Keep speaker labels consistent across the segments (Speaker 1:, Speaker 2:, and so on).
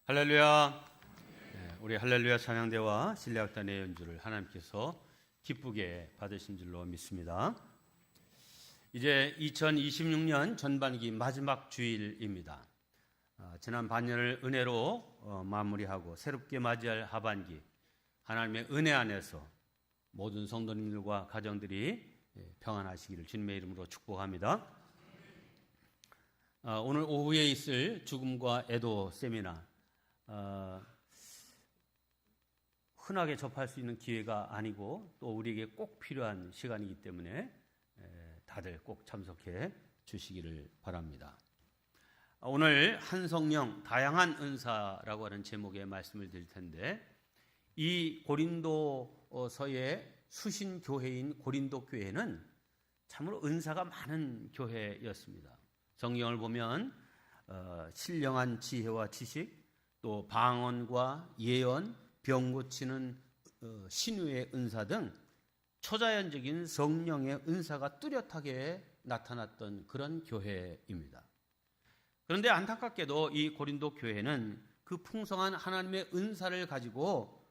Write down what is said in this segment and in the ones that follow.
Speaker 1: 할렐루야. 우리 할렐루야 찬양대와 신뢰악단의 연주를 하나님께서 기쁘게 받으신 줄로 믿습니다. 이제 2026년 전반기 마지막 주일입니다. 지난 반년을 은혜로 마무리하고 새롭게 맞이할 하반기, 하나님의 은혜 안에서 모든 성도님들과 가정들이 평안하시기를 주님의 이름으로 축복합니다. 오늘 오후에 있을 죽음과 애도 세미나, 흔하게 접할 수 있는 기회가 아니고 또 우리에게 꼭 필요한 시간이기 때문에 다들 꼭 참석해 주시기를 바랍니다. 오늘 한성령 다양한 은사라고 하는 제목의 말씀을 드릴 텐데, 이 고린도서의 수신 교회인 고린도 교회는 참으로 은사가 많은 교회였습니다. 성경을 보면 신령한 지혜와 지식, 또 방언과 예언, 병 고치는 신유의 은사 등 초자연적인 성령의 은사가 뚜렷하게 나타났던 그런 교회입니다. 그런데 안타깝게도 이 고린도 교회는 그 풍성한 하나님의 은사를 가지고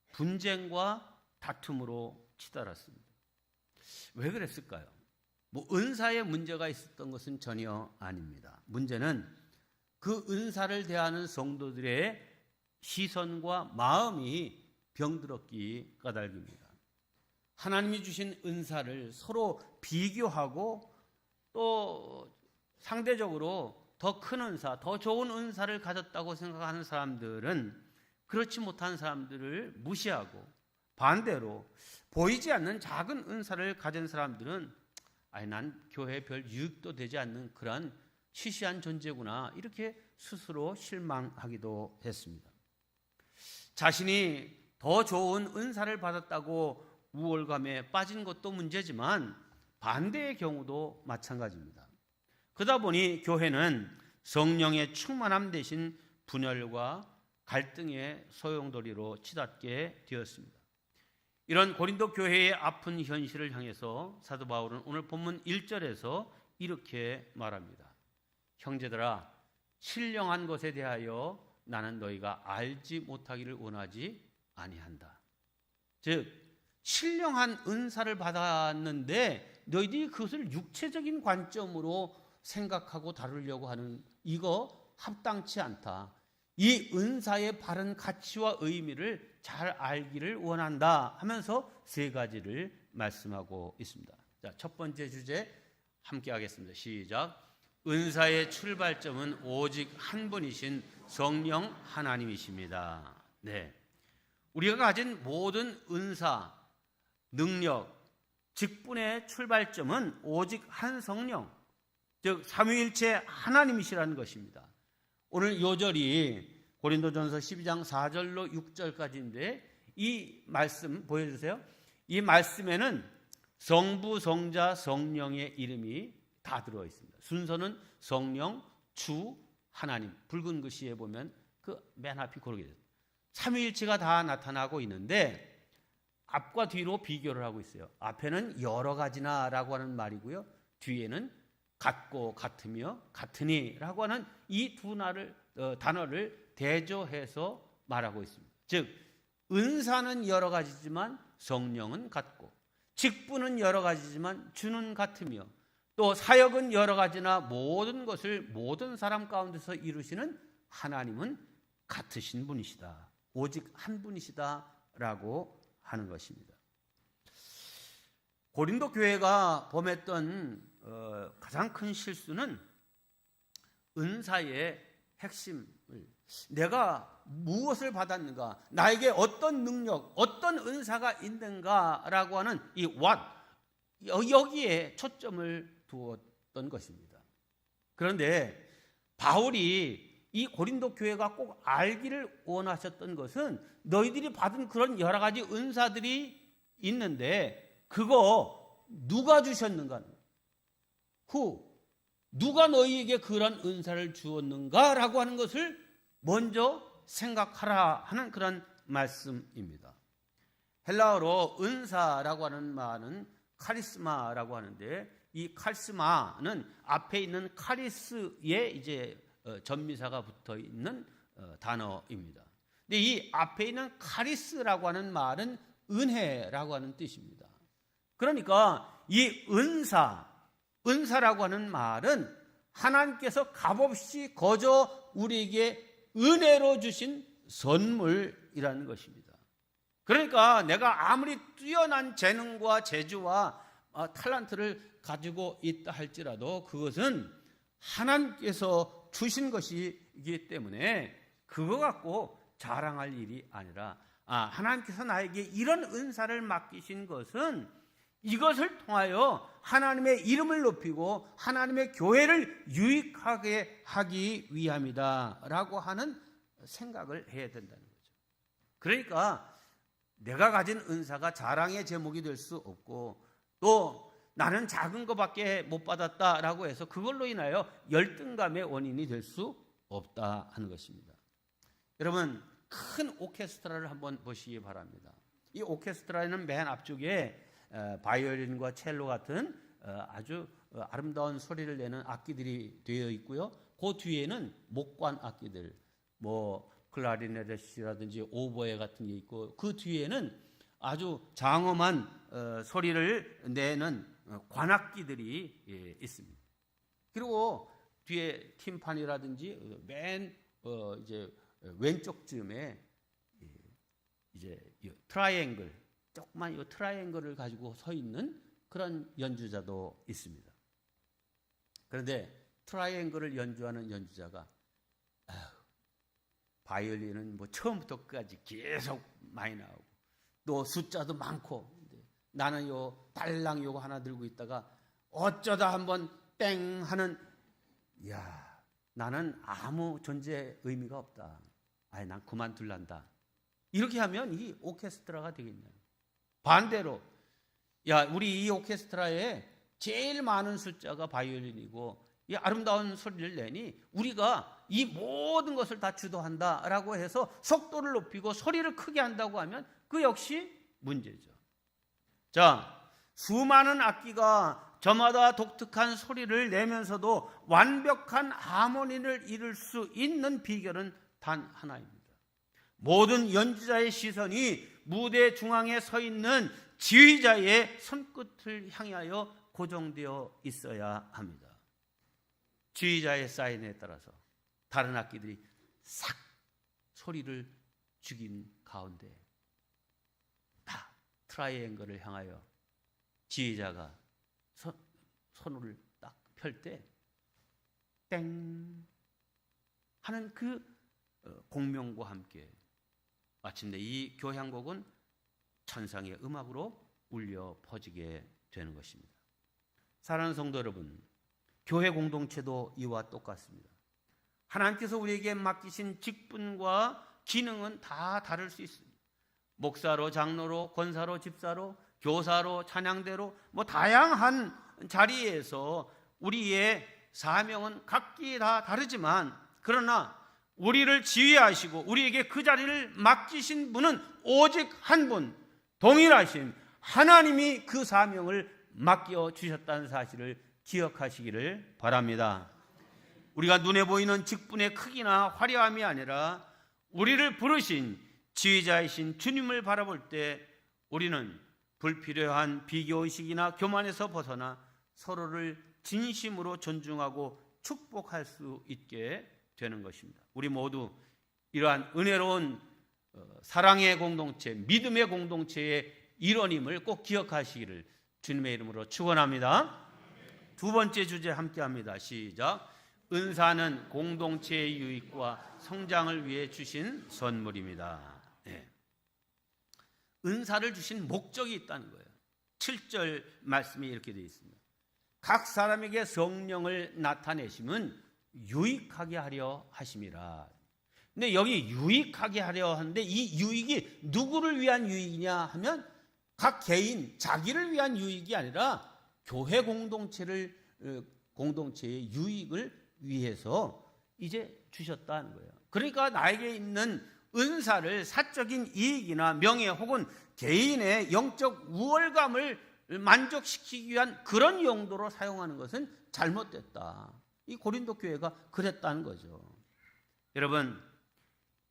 Speaker 1: 분쟁과 다툼으로 치달았습니다. 왜 그랬을까요? 은사에 문제가 있었던 것은 전혀 아닙니다. 문제는 그 은사를 대하는 성도들의 시선과 마음이 병들었기 까닭입니다. 하나님이 주신 은사를 서로 비교하고 또 상대적으로 더 큰 은사, 더 좋은 은사를 가졌다고 생각하는 사람들은 그렇지 못한 사람들을 무시하고, 반대로 보이지 않는 작은 은사를 가진 사람들은 난 교회에 별 유익도 되지 않는 그런 시시한 존재구나, 이렇게 스스로 실망하기도 했습니다. 자신이 더 좋은 은사를 받았다고 우월감에 빠진 것도 문제지만 반대의 경우도 마찬가지입니다. 그러다 보니 교회는 성령의 충만함 대신 분열과 갈등의 소용돌이로 치닫게 되었습니다. 이런 고린도 교회의 아픈 현실을 향해서 사도 바울은 오늘 본문 1절에서 이렇게 말합니다. 형제들아, 신령한 것에 대하여 나는 너희가 알지 못하기를 원하지 아니한다. 즉, 신령한 은사를 받았는데 너희들이 그것을 육체적인 관점으로 생각하고 다루려고 하는 이거 합당치 않다. 이 은사의 바른 가치와 의미를 잘 알기를 원한다 하면서 세 가지를 말씀하고 있습니다. 자, 첫 번째 주제 함께 하겠습니다. 시작. 은사의 출발점은 오직 한 분이신 성령 하나님이십니다. 네, 우리가 가진 모든 은사, 능력, 직분의 출발점은 오직 한 성령, 즉 삼위일체 하나님이시라는 것입니다. 오늘 요절이 고린도전서 12장 4절로 6절까지인데 이 말씀 보여주세요. 이 말씀에는 성부, 성자, 성령의 이름이 다 들어 있습니다. 순서는 성령, 주, 하나님. 붉은 글씨에 보면 그 맨 앞이 그렇게 돼요. 삼위일체가 다 나타나고 있는데 앞과 뒤로 비교를 하고 있어요. 앞에는 여러 가지나라고 하는 말이고요, 뒤에는 같고 같으며 같으니라고 하는 이 두 단어를 대조해서 말하고 있습니다. 즉, 은사는 여러 가지지만 성령은 같고, 직분은 여러 가지지만 주는 같으며, 또 사역은 여러 가지나 모든 것을 모든 사람 가운데서 이루시는 하나님은 같으신 분이시다, 오직 한 분이시다라고 하는 것입니다. 고린도 교회가 범했던 가장 큰 실수는 은사의 핵심을, 내가 무엇을 받았는가, 나에게 어떤 능력, 어떤 은사가 있는가라고 하는 이 what, 여기에 초점을 두었던 것입니다. 그런데 바울이 이 고린도 교회가 꼭 알기를 원하셨던 것은 너희들이 받은 그런 여러 가지 은사들이 있는데 그거 누가 주셨는가, 누가 너희에게 그런 은사를 주었는가라고 하는 것을 먼저 생각하라 하는 그런 말씀입니다. 헬라어로 은사라고 하는 말은 카리스마라고 하는데, 이 카리스마는 앞에 있는 카리스에 이제 전미사가 붙어 있는 단어입니다. 근데 이 앞에 있는 카리스라고 하는 말은 은혜라고 하는 뜻입니다. 그러니까 이 은사라고 하는 말은 하나님께서 값없이 거저 우리에게 은혜로 주신 선물이라는 것입니다. 그러니까 내가 아무리 뛰어난 재능과 재주와 탤런트를 가지고 있다 할지라도 그것은 하나님께서 주신 것이기 때문에 그거 갖고 자랑할 일이 아니라 하나님께서 나에게 이런 은사를 맡기신 것은 이것을 통하여 하나님의 이름을 높이고 하나님의 교회를 유익하게 하기 위함이다 라고 하는 생각을 해야 된다는 거죠. 그러니까 내가 가진 은사가 자랑의 제목이 될 수 없고 또 나는 작은 것밖에 못 받았다라고 해서 그걸로 인하여 열등감의 원인이 될 수 없다 하는 것입니다. 여러분, 큰 오케스트라를 한번 보시기 바랍니다. 이 오케스트라는 맨 앞쪽에 바이올린과 첼로 같은 아주 아름다운 소리를 내는 악기들이 되어 있고요. 그 뒤에는 목관 악기들, 뭐 클라리넷이라든지 오보에 같은 게 있고 그 뒤에는 아주 장엄한 소리를 내는 관악기들이 있습니다. 그리고 뒤에 팀판이라든지 맨 이제 왼쪽쯤에 이제 트라이앵글, 조그만 이 트라이앵글을 가지고 서 있는 그런 연주자도 있습니다. 그런데 트라이앵글을 연주하는 연주자가 바이올린은 뭐 처음부터 끝까지 계속 많이 나오고 또 숫자도 많고 나는 요 달랑 요거 하나 들고 있다가 어쩌다 한번 땡 하는 나는 아무 존재 의미가 없다. 난 그만둘란다. 이렇게 하면 이 오케스트라가 되겠냐. 반대로 우리 이 오케스트라에 제일 많은 숫자가 바이올린이고 이 아름다운 소리를 내니 우리가 이 모든 것을 다 주도한다라고 해서 속도를 높이고 소리를 크게 한다고 하면 그 역시 문제죠. 수많은 악기가 저마다 독특한 소리를 내면서도 완벽한 하모니를 이룰 수 있는 비결은 단 하나입니다. 모든 연주자의 시선이 무대 중앙에 서 있는 지휘자의 손끝을 향하여 고정되어 있어야 합니다. 지휘자의 사인에 따라서 다른 악기들이 싹 소리를 죽인 가운데 다 트라이앵글을 향하여 지휘자가 손을 딱 펼 때 땡 하는 그 공명과 함께 마침내 이 교향곡은 천상의 음악으로 울려 퍼지게 되는 것입니다. 사랑하는 성도 여러분, 교회 공동체도 이와 똑같습니다. 하나님께서 우리에게 맡기신 직분과 기능은 다 다를 수 있습니다. 목사로, 장로로, 권사로, 집사로, 교사로, 찬양대로 뭐 다양한 자리에서 우리의 사명은 각기 다 다르지만 그러나 우리를 지휘하시고 우리에게 그 자리를 맡기신 분은 오직 한 분, 동일하신 하나님이 그 사명을 맡겨주셨다는 사실을 기억하시기를 바랍니다. 우리가 눈에 보이는 직분의 크기나 화려함이 아니라 우리를 부르신 지휘자이신 주님을 바라볼 때 우리는 불필요한 비교의식이나 교만에서 벗어나 서로를 진심으로 존중하고 축복할 수 있게 되는 것입니다. 우리 모두 이러한 은혜로운 사랑의 공동체, 믿음의 공동체의 일원임을 꼭 기억하시기를 주님의 이름으로 축원합니다. 두 번째 주제 함께합니다. 시작. 은사는 공동체의 유익과 성장을 위해 주신 선물입니다. 네. 은사를 주신 목적이 있다는 거예요. 7절 말씀이 이렇게 되어 있습니다. 각 사람에게 성령을 나타내심은 유익하게 하려 하심이라. 근데 여기 유익하게 하려 하는데 이 유익이 누구를 위한 유익이냐 하면 각 개인 자기를 위한 유익이 아니라 교회 공동체의 유익을 위해서 이제 주셨다는 거예요. 그러니까 나에게 있는 은사를 사적인 이익이나 명예 혹은 개인의 영적 우월감을 만족시키기 위한 그런 용도로 사용하는 것은 잘못됐다. 이 고린도 교회가 그랬다는 거죠. 여러분,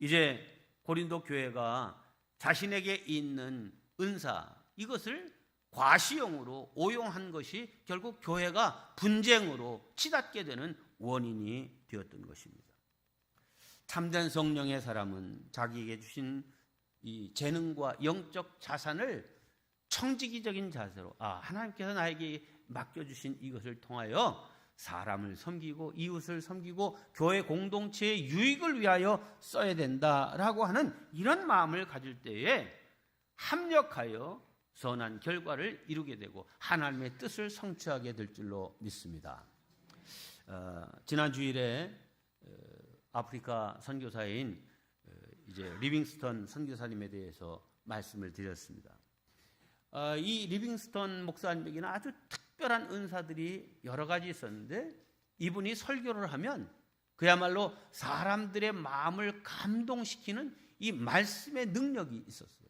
Speaker 1: 이제 고린도 교회가 자신에게 있는 은사, 이것을 과시용으로 오용한 것이 결국 교회가 분쟁으로 치닫게 되는 원인이 되었던 것입니다. 참된 성령의 사람은 자기에게 주신 이 재능과 영적 자산을 청지기적인 자세로, 하나님께서 나에게 맡겨주신 이것을 통하여 사람을 섬기고 이웃을 섬기고 교회 공동체의 유익을 위하여 써야 된다라고 하는 이런 마음을 가질 때에 합력하여 선한 결과를 이루게 되고 하나님의 뜻을 성취하게 될 줄로 믿습니다. 지난 주일에 아프리카 선교사인 이제 리빙스턴 선교사님에 대해서 말씀을 드렸습니다. 이 리빙스턴 목사님에게는 아주 특별한 은사들이 여러 가지 있었는데, 이분이 설교를 하면 그야말로 사람들의 마음을 감동시키는 이 말씀의 능력이 있었어요.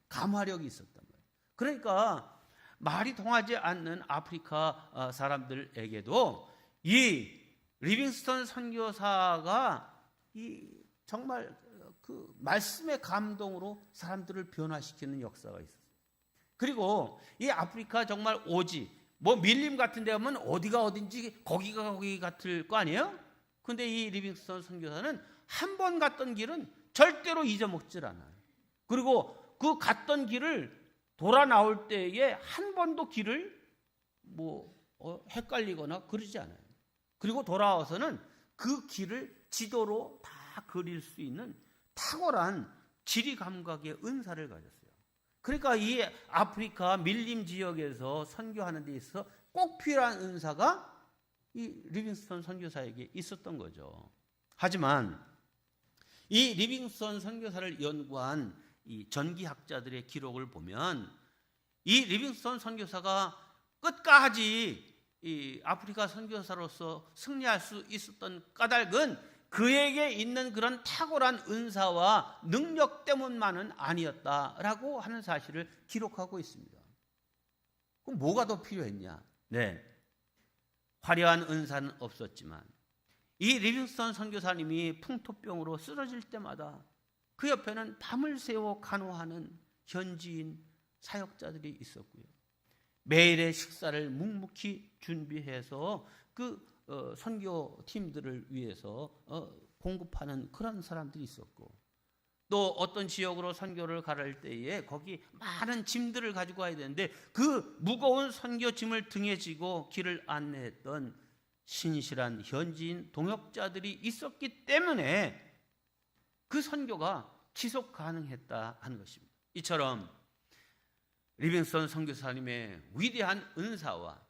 Speaker 1: 감화력이 있었단 말이에요. 그러니까 말이 통하지 않는 아프리카 사람들에게도 이 리빙스턴 선교사가 이 정말 그 말씀의 감동으로 사람들을 변화시키는 역사가 있었어요. 그리고 이 아프리카 정말 오지, 밀림 같은 데 가면 어디가 어딘지 거기가 거기 같을 거 아니에요? 근데 이 리빙스턴 선교사는 한 번 갔던 길은 절대로 잊어먹질 않아요. 그리고 그 갔던 길을 돌아 나올 때에 한 번도 길을 헷갈리거나 그러지 않아요. 그리고 돌아와서는 그 길을 지도로 다 그릴 수 있는 탁월한 지리 감각의 은사를 가졌어요. 그러니까 이 아프리카 밀림 지역에서 선교하는 데 있어서 꼭 필요한 은사가 이 리빙스턴 선교사에게 있었던 거죠. 하지만 이 리빙스턴 선교사를 연구한 이 전기학자들의 기록을 보면 이 리빙스턴 선교사가 끝까지 이 아프리카 선교사로서 승리할 수 있었던 까닭은 그에게 있는 그런 탁월한 은사와 능력 때문만은 아니었다라고 하는 사실을 기록하고 있습니다. 그럼 뭐가 더 필요했냐? 네, 화려한 은사는 없었지만 이 리빙스턴 선교사님이 풍토병으로 쓰러질 때마다 그 옆에는 밤을 새워 간호하는 현지인 사역자들이 있었고요. 매일의 식사를 묵묵히 준비해서 그 선교팀들을 위해서 공급하는 그런 사람들이 있었고, 또 어떤 지역으로 선교를 가를 때에 거기 많은 짐들을 가지고 가야 되는데 그 무거운 선교짐을 등에 지고 길을 안내했던 신실한 현지인 동역자들이 있었기 때문에 그 선교가 지속 가능했다 하는 것입니다. 이처럼 리빙스턴 선교사님의 위대한 은사와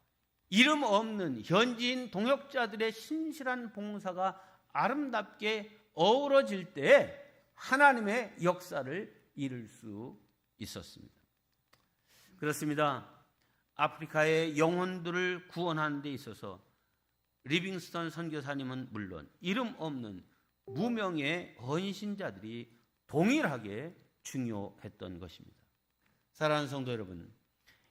Speaker 1: 이름 없는 현지인 동역자들의 신실한 봉사가 아름답게 어우러질 때 하나님의 역사를 이룰 수 있었습니다. 그렇습니다. 아프리카의 영혼들을 구원하는 데 있어서 리빙스턴 선교사님은 물론 이름 없는 무명의 헌신자들이 동일하게 중요했던 것입니다. 사랑하는 성도 여러분,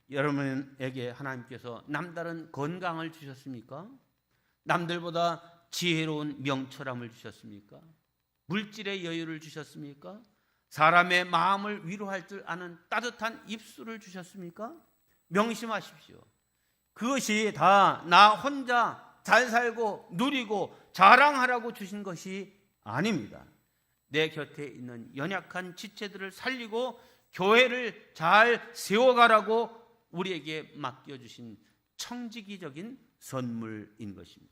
Speaker 1: 여러분에게 하나님께서 남다른 건강을 주셨습니까? 남들보다 지혜로운 명철함을 주셨습니까? 물질의 여유를 주셨습니까? 사람의 마음을 위로할 줄 아는 따뜻한 입술을 주셨습니까? 명심하십시오. 그것이 다 나 혼자 잘 살고 누리고 자랑하라고 주신 것이 아닙니다. 내 곁에 있는 연약한 지체들을 살리고 교회를 잘 세워가라고 우리에게 맡겨주신 청지기적인 선물인 것입니다.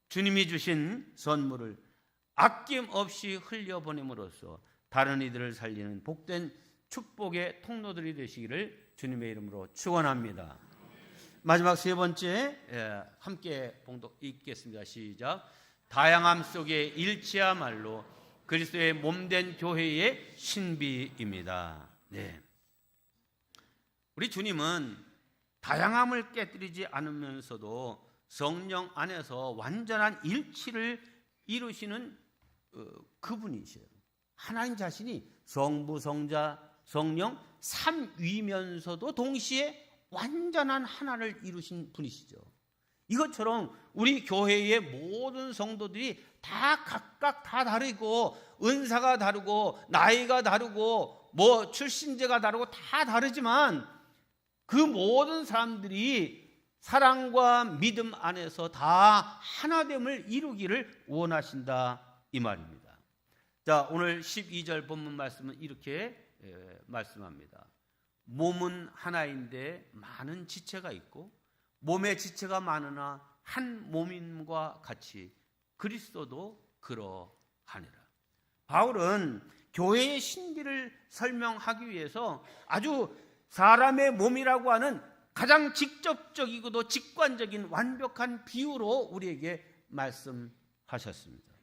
Speaker 1: 주님이 주신 선물을 아낌없이 흘려보냄으로써 다른 이들을 살리는 복된 축복의 통로들이 되시기를 주님의 이름으로 축원합니다. 마지막 세 번째 함께 봉독 읽겠습니다. 시작. 다양함 속에 일치야말로 그리스도의 몸된 교회의 신비입니다. 네. 우리 주님은 다양함을 깨뜨리지 않으면서도 성령 안에서 완전한 일치를 이루시는 그분이셔요. 하나님 자신이 성부, 성자, 성령 삼위면서도 동시에 완전한 하나를 이루신 분이시죠. 이것처럼 우리 교회의 모든 성도들이 다 각각 다 다르고 은사가 다르고 나이가 다르고 뭐 출신제가 다르고 다 다르지만 그 모든 사람들이 사랑과 믿음 안에서 다 하나됨을 이루기를 원하신다 이 말입니다. 자, 오늘 12절 본문 말씀은 이렇게 말씀합니다. 몸은 하나인데 많은 지체가 있고 몸의 지체가 많으나 한 몸임과 같이 그리스도도 그러하니라. 바울은 교회의 신비를 설명하기 위해서 아주 사람의 몸이라고 하는 가장 직접적이고도 직관적인 완벽한 비유로 우리에게 말씀하셨습니다.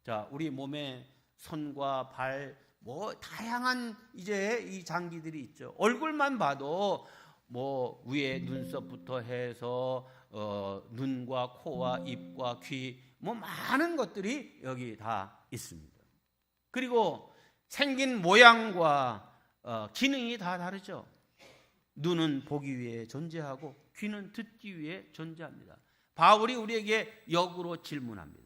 Speaker 1: 자, 우리 몸에 손과 발, 뭐 다양한 이제 이 장기들이 있죠. 얼굴만 봐도 뭐 위에 눈썹부터 해서 눈과 코와 입과 귀, 뭐 많은 것들이 여기 다 있습니다. 그리고 생긴 모양과 기능이 다 다르죠. 눈은 보기 위해 존재하고 귀는 듣기 위해 존재합니다. 바울이 우리에게 역으로 질문합니다.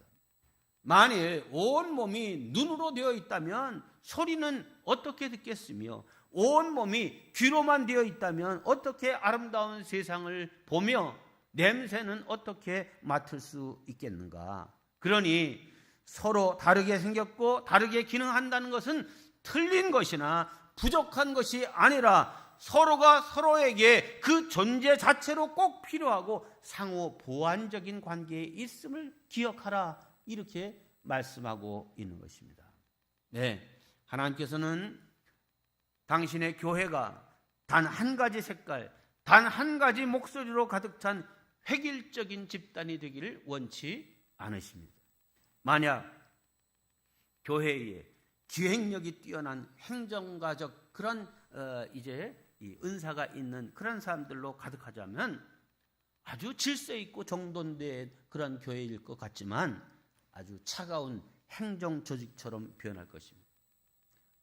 Speaker 1: 만일 온 몸이 눈으로 되어 있다면 소리는 어떻게 듣겠으며 온 몸이 귀로만 되어 있다면 어떻게 아름다운 세상을 보며 냄새는 어떻게 맡을 수 있겠는가? 그러니 서로 다르게 생겼고 다르게 기능한다는 것은 틀린 것이나 부족한 것이 아니라 서로가 서로에게 그 존재 자체로 꼭 필요하고 상호 보완적인 관계에 있음을 기억하라, 이렇게 말씀하고 있는 것입니다. 네, 하나님께서는 당신의 교회가 단 한 가지 색깔, 단 한 가지 목소리로 가득 찬 획일적인 집단이 되기를 원치 않으십니다. 만약 교회에 기획력이 뛰어난 행정가적 그런 이제 이 은사가 있는 그런 사람들로 가득하자면 아주 질서 있고 정돈된 그런 교회일 것 같지만 아주 차가운 행정 조직처럼 변할 것입니다.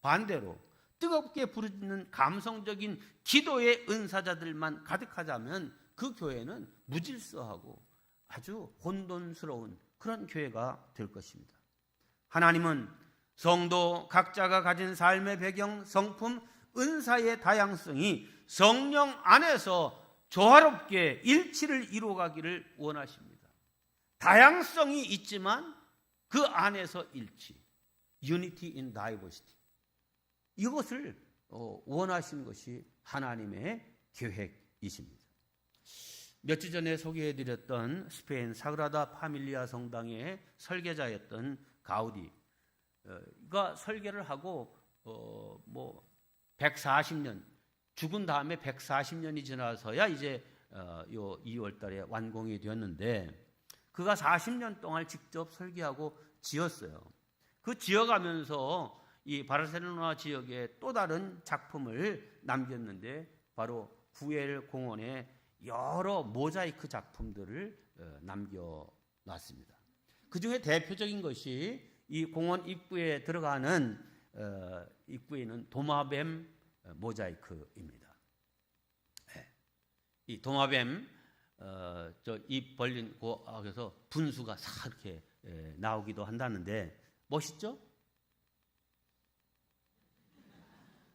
Speaker 1: 반대로 뜨겁게 부르짖는 감성적인 기도의 은사자들만 가득하자면 그 교회는 무질서하고 아주 혼돈스러운 그런 교회가 될 것입니다. 하나님은 성도 각자가 가진 삶의 배경, 성품, 은사의 다양성이 성령 안에서 조화롭게 일치를 이루어가기를 원하십니다. 다양성이 있지만 그 안에서 일치, unity in diversity, 이것을 원하신 것이 하나님의 계획이십니다. 몇 주 전에 소개해드렸던 스페인 사그라다 파밀리아 성당의 설계자였던 가우디가 설계를 하고 뭐 140년, 죽은 다음에 140년이 지나서야 이제 요 2월 달에 완공이 되었는데 그가 40년 동안 직접 설계하고 지었어요. 그 지어가면서 이 바르셀로나 지역에 또 다른 작품을 남겼는데 바로 구엘 공원에 여러 모자이크 작품들을 남겨놨습니다. 그 중에 대표적인 것이 이 공원 입구에 들어가는 입구에 있는 도마뱀 모자이크입니다. 네. 이 도마뱀 저 입 벌린 곳에서 분수가 싹 이렇게 나오기도 한다는데 멋있죠?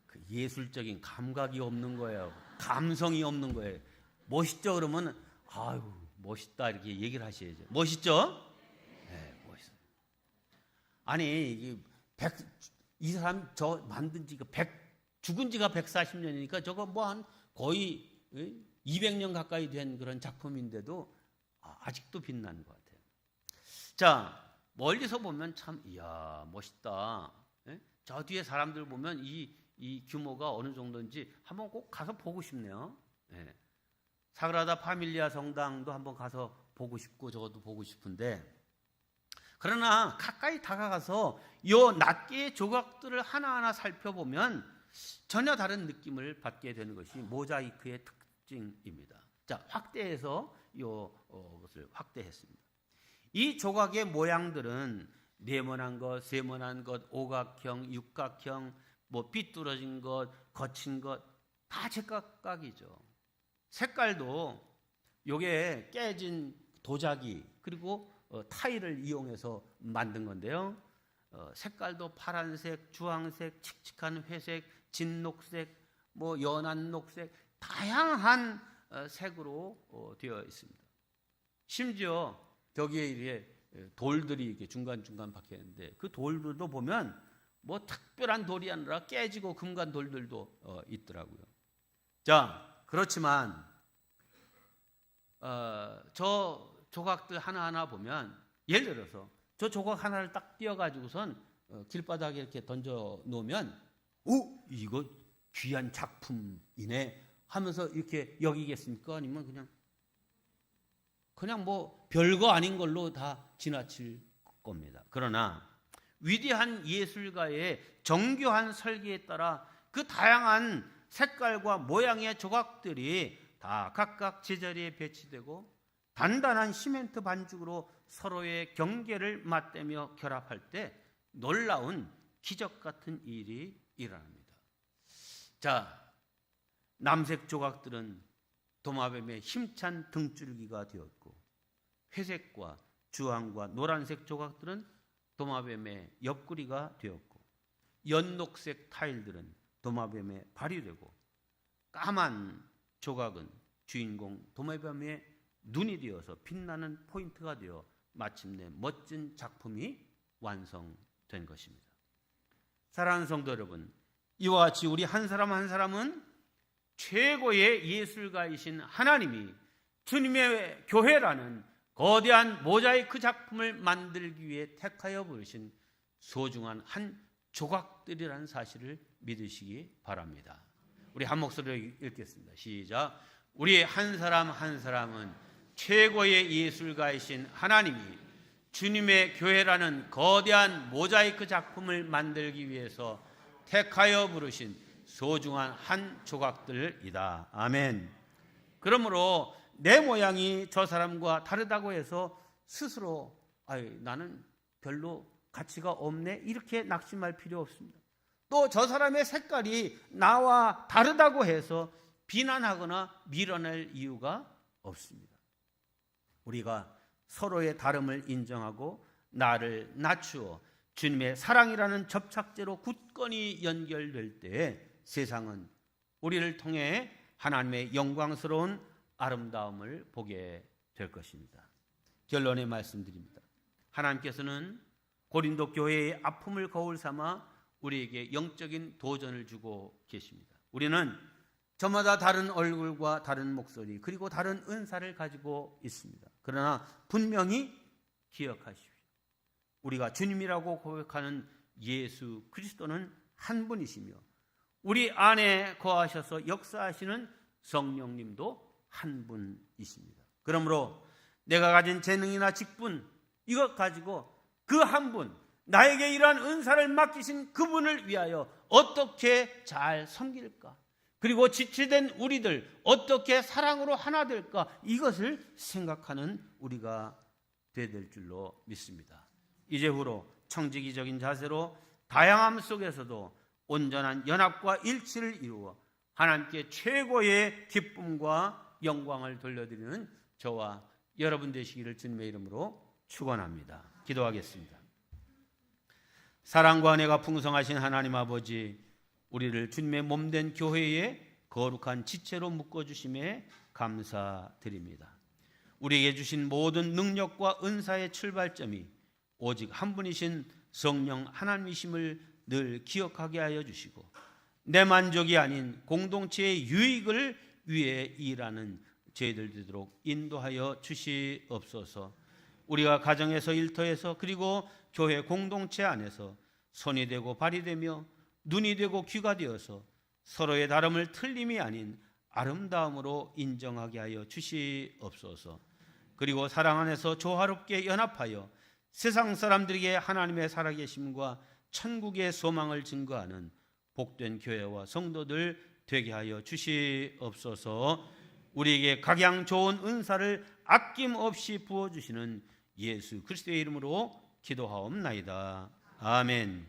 Speaker 1: 그 예술적인 감각이 없는 거예요. 감성이 없는 거예요. 멋있죠? 그러면 아유 멋있다 이렇게 얘기를 하셔야죠. 멋있죠? 네, 멋있어요. 아니 이 사람 저 만든 지가 죽은 지가 140년이니까 저거 뭐 한 거의 200년 가까이 된 그런 작품인데도 아직도 빛나는 것 같아요. 자, 멀리서 보면 참 이야 멋있다. 저 뒤에 사람들 보면 이 규모가 어느 정도인지 한번 꼭 가서 보고 싶네요. 사그라다 파밀리아 성당도 한번 가서 보고 싶고 저것도 보고 싶은데, 그러나 가까이 다가가서 요 낱개의 조각들을 하나하나 살펴보면 전혀 다른 느낌을 받게 되는 것이 모자이크의 특징입니다. 자, 확대해서 것을 확대했습니다. 이 조각의 모양들은 네모난 것, 세모난 것, 오각형, 육각형, 뭐 삐뚤어진 것, 거친 것 다 제각각이죠. 색깔도 요게 깨진 도자기 그리고 타일을 이용해서 만든 건데요. 색깔도 파란색, 주황색, 칙칙한 회색, 진녹색, 연한 녹색, 다양한 색으로 되어 있습니다. 심지어 저기에 이렇게 돌들이 이렇게 중간중간 박혀 있는데 그 돌들도 보면 특별한 돌이 아니라 깨지고 금간 돌들도 있더라고요. 자, 그렇지만 저 조각들 하나하나 보면, 예를 들어서 저 조각 하나를 딱 띄어가지고선 길바닥에 이렇게 던져 놓으면 이거 귀한 작품이네 하면서 이렇게 여기겠습니까? 아니면 그냥 별거 아닌 걸로 다 지나칠 겁니다. 그러나 위대한 예술가의 정교한 설계에 따라 그 다양한 색깔과 모양의 조각들이 다 각각 제자리에 배치되고 단단한 시멘트 반죽으로 서로의 경계를 맞대며 결합할 때 놀라운 기적 같은 일이 일어납니다. 자, 남색 조각들은 도마뱀의 힘찬 등줄기가 되었고, 회색과 주황과 노란색 조각들은 도마뱀의 옆구리가 되었고, 연녹색 타일들은 도마뱀의 발이 되고, 까만 조각은 주인공 도마뱀의 눈이 되어서 빛나는 포인트가 되어 마침내 멋진 작품이 완성된 것입니다. 사랑하는 성도 여러분, 이와 같이 우리 한 사람 한 사람은 최고의 예술가이신 하나님이 주님의 교회라는 거대한 모자이크 작품을 만들기 위해 택하여 부르신 소중한 한 조각들이라는 사실을 믿으시기 바랍니다. 우리 한 목소리로 읽겠습니다. 시작. 우리 한 사람 한 사람은 최고의 예술가이신 하나님이 주님의 교회라는 거대한 모자이크 작품을 만들기 위해서 택하여 부르신 소중한 한 조각들이다. 아멘. 그러므로 내 모양이 저 사람과 다르다고 해서 스스로 나는 별로 가치가 없네 이렇게 낙심할 필요 없습니다. 또 저 사람의 색깔이 나와 다르다고 해서 비난하거나 밀어낼 이유가 없습니다. 우리가 서로의 다름을 인정하고 나를 낮추어 주님의 사랑이라는 접착제로 굳건히 연결될 때 세상은 우리를 통해 하나님의 영광스러운 아름다움을 보게 될 것입니다. 결론의 말씀드립니다. 하나님께서는 고린도 교회의 아픔을 거울 삼아 우리에게 영적인 도전을 주고 계십니다. 우리는 저마다 다른 얼굴과 다른 목소리 그리고 다른 은사를 가지고 있습니다. 그러나 분명히 기억하십시오. 우리가 주님이라고 고백하는 예수 그리스도는 한 분이시며 우리 안에 거하셔서 역사하시는 성령님도 한 분이십니다. 그러므로 내가 가진 재능이나 직분 이것 가지고 그 한 분, 나에게 이러한 은사를 맡기신 그분을 위하여 어떻게 잘 섬길까? 그리고 지체된 우리들 어떻게 사랑으로 하나 될까? 이것을 생각하는 우리가 되어야 될 줄로 믿습니다. 이제후로 청지기적인 자세로 다양함 속에서도 온전한 연합과 일치를 이루어 하나님께 최고의 기쁨과 영광을 돌려드리는 저와 여러분 되시기를 주님의 이름으로 축원합니다. 기도하겠습니다. 사랑과 은혜가 풍성하신 하나님 아버지, 우리를 주님의 몸된 교회에 거룩한 지체로 묶어주심에 감사드립니다. 우리에게 주신 모든 능력과 은사의 출발점이 오직 한 분이신 성령 하나님이심을 늘 기억하게 하여 주시고 내 만족이 아닌 공동체의 유익을 위해 일하는 저희들 되도록 인도하여 주시옵소서. 우리가 가정에서 일터에서 그리고 교회 공동체 안에서 손이 되고 발이 되며 눈이 되고 귀가 되어서 서로의 다름을 틀림이 아닌 아름다움으로 인정하게 하여 주시옵소서. 그리고 사랑 안에서 조화롭게 연합하여 세상 사람들에게 하나님의 살아계심과 천국의 소망을 증거하는 복된 교회와 성도들 되게 하여 주시옵소서. 우리에게 각양 좋은 은사를 아낌없이 부어주시는 예수 그리스도의 이름으로 기도하옵나이다. 아멘.